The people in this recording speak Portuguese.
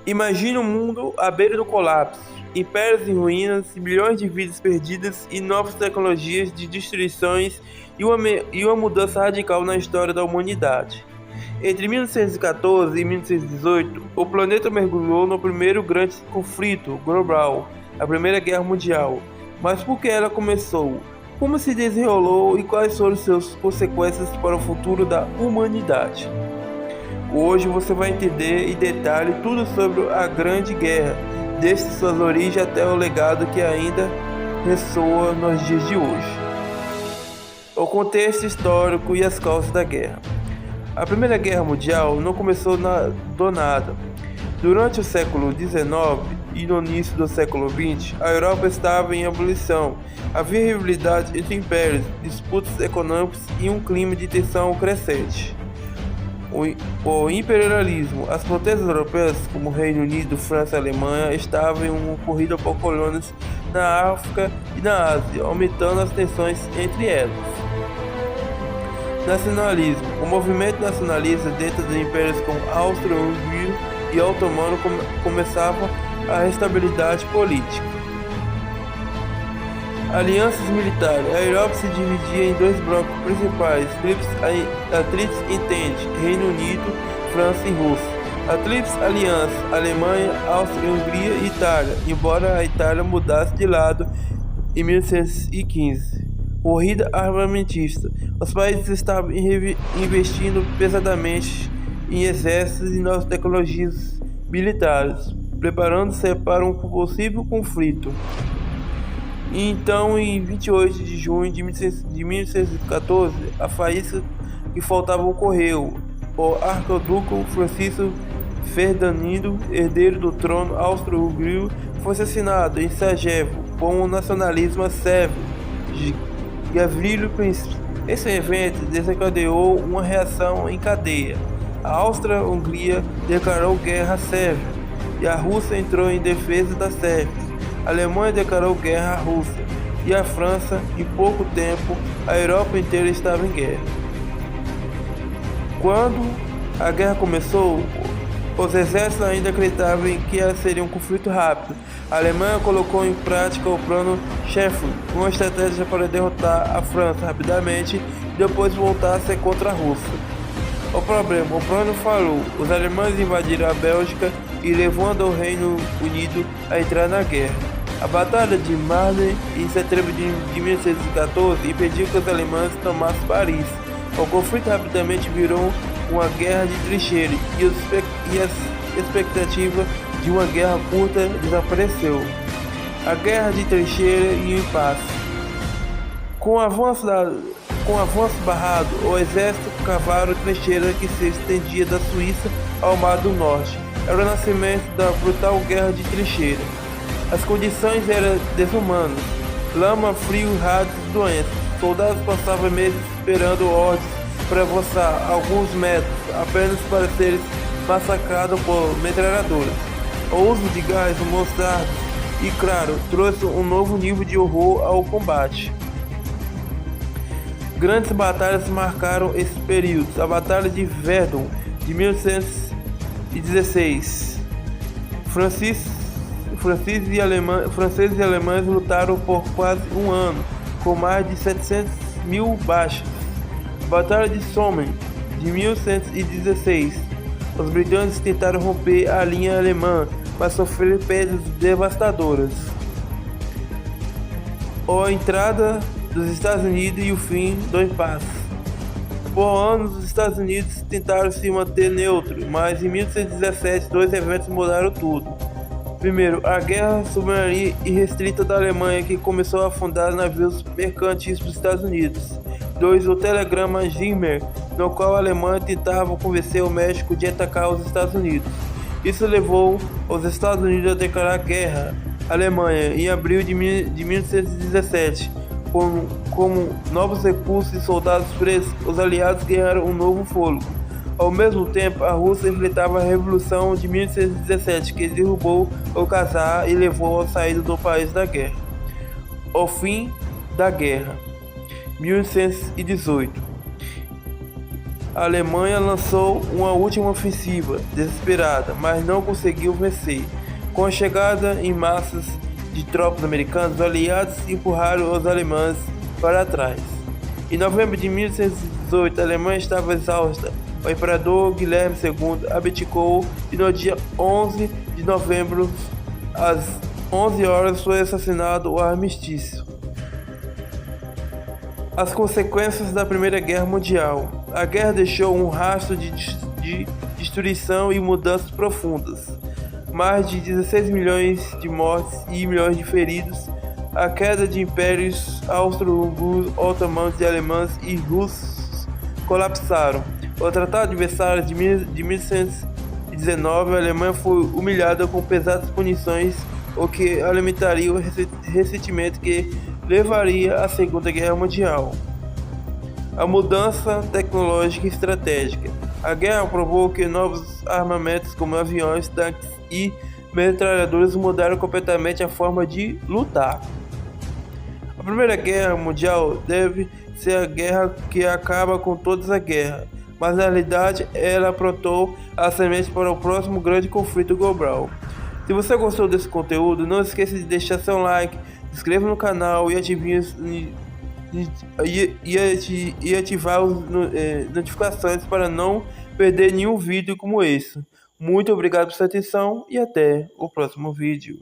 Imagine um mundo à beira do colapso, impérios em ruínas, milhões de vidas perdidas e novas tecnologias de destruições e uma mudança radical na história da humanidade. Entre 1914 e 1918, o planeta mergulhou no primeiro grande conflito global, a Primeira Guerra Mundial. Mas por que ela começou? Como se desenrolou e quais foram suas consequências para o futuro da humanidade? Hoje você vai entender em detalhe tudo sobre a Grande Guerra, desde suas origens até o legado que ainda ressoa nos dias de hoje. O contexto histórico e as causas da guerra. A Primeira Guerra Mundial não começou do nada. Durante o século XIX e no início do século XX, a Europa estava em ebulição. Havia rivalidade entre impérios, disputas econômicas e um clima de tensão crescente. O imperialismo, as potências europeias como Reino Unido, França e Alemanha estavam em uma corrida por colônias na África e na Ásia, aumentando as tensões entre elas. Nacionalismo. O movimento nacionalista dentro dos impérios como Áustria-Hungria e Otomano começava a instabilidade política. Alianças militares. A Europa se dividia em dois blocos principais, a Tríplice Entente, Reino Unido, França e Rússia. A Tríplice Aliança, Alemanha, Áustria, Hungria e Itália, embora a Itália mudasse de lado em 1915. Corrida armamentista. Os países estavam investindo pesadamente em exércitos e novas tecnologias militares, preparando-se para um possível conflito. Então, em 28 de junho de 1914, a faísca que faltava ocorreu. O arquiduque Francisco Ferdinando, herdeiro do trono austro-húngaro, foi assassinado em Sarajevo por um nacionalismo sérvio, Gavrilo Princip. Esse evento desencadeou uma reação em cadeia. A Áustria-Hungria declarou guerra à Sérvia e a Rússia entrou em defesa da Sérvia. A Alemanha declarou guerra à Rússia e a França. Em pouco tempo, a Europa inteira estava em guerra. Quando a guerra começou, os exércitos ainda acreditavam que seria um conflito rápido. A Alemanha colocou em prática o plano Scherff, uma estratégia para derrotar a França rapidamente e depois voltar-se contra a Rússia. O plano falhou. Os alemães invadiram a Bélgica e levando o Reino Unido a entrar na guerra. A Batalha de Marne, em setembro de 1914, impediu que os alemães tomassem Paris. O conflito rapidamente virou uma guerra de trincheira e a expectativa de uma guerra curta desapareceu. A guerra de trincheira e o impasse. Com o avanço barrado, o exército cavaram trincheira que se estendia da Suíça ao Mar do Norte. Era o nascimento da brutal guerra de trincheira. As condições eram desumanas: lama, frio, ratos e doenças. Soldados passavam meses esperando ordens para avançar alguns metros, apenas para serem massacrados por metralhadoras. O uso de gás, mostarda e claro trouxe um novo nível de horror ao combate. Grandes batalhas marcaram esses períodos. A Batalha de Verdun, de 1916. Franceses e alemães lutaram por quase um ano, com mais de 700 mil baixas. A Batalha de Somme, de 1916. Os britânicos tentaram romper a linha alemã, mas sofreram perdas devastadoras. A entrada dos Estados Unidos e o fim do impasse. Por anos, os Estados Unidos tentaram se manter neutro, mas em 1917 dois eventos mudaram tudo. Primeiro, a guerra submarina irrestrita da Alemanha, que começou a afundar navios mercantis dos Estados Unidos. 2. O telegrama Gimmer, no qual a Alemanha tentava convencer o México de atacar os Estados Unidos. Isso levou os Estados Unidos a declarar guerra à Alemanha em abril de 1917. Com novos recursos e soldados presos, os aliados ganharam um novo fôlego. Ao mesmo tempo, a Rússia enfrentava a Revolução de 1917, que derrubou o czar e levou à saída do país da guerra. O fim da guerra. 1918. a Alemanha lançou uma última ofensiva desesperada, mas não conseguiu vencer. Com a chegada em massas de tropas americanas, os aliados empurraram os alemães para trás. Em novembro de 1818, a Alemanha estava exausta. O imperador Guilherme II abdicou e no dia 11 de novembro, às 11 horas, foi assassinado o armistício. As consequências da Primeira Guerra Mundial. A guerra deixou um rastro de destruição e mudanças profundas. Mais de 16 milhões de mortes e milhões de feridos. A queda de impérios austro-húngaros, otomanos, alemães e russos colapsaram. O Tratado de Versalhes de 1119, a Alemanha foi humilhada com pesadas punições, o que alimentaria o ressentimento que levaria à Segunda Guerra Mundial. A mudança tecnológica e estratégica. A guerra provou que novos armamentos como aviões, tanques e metralhadoras mudaram completamente a forma de lutar. A Primeira Guerra Mundial deve ser a guerra que acaba com todas as guerras, mas na realidade ela aprontou a semente para o próximo grande conflito global. Se você gostou desse conteúdo, não esqueça de deixar seu like, se inscreva no canal e ativar as notificações para não perder nenhum vídeo como esse. Muito obrigado por sua atenção e até o próximo vídeo.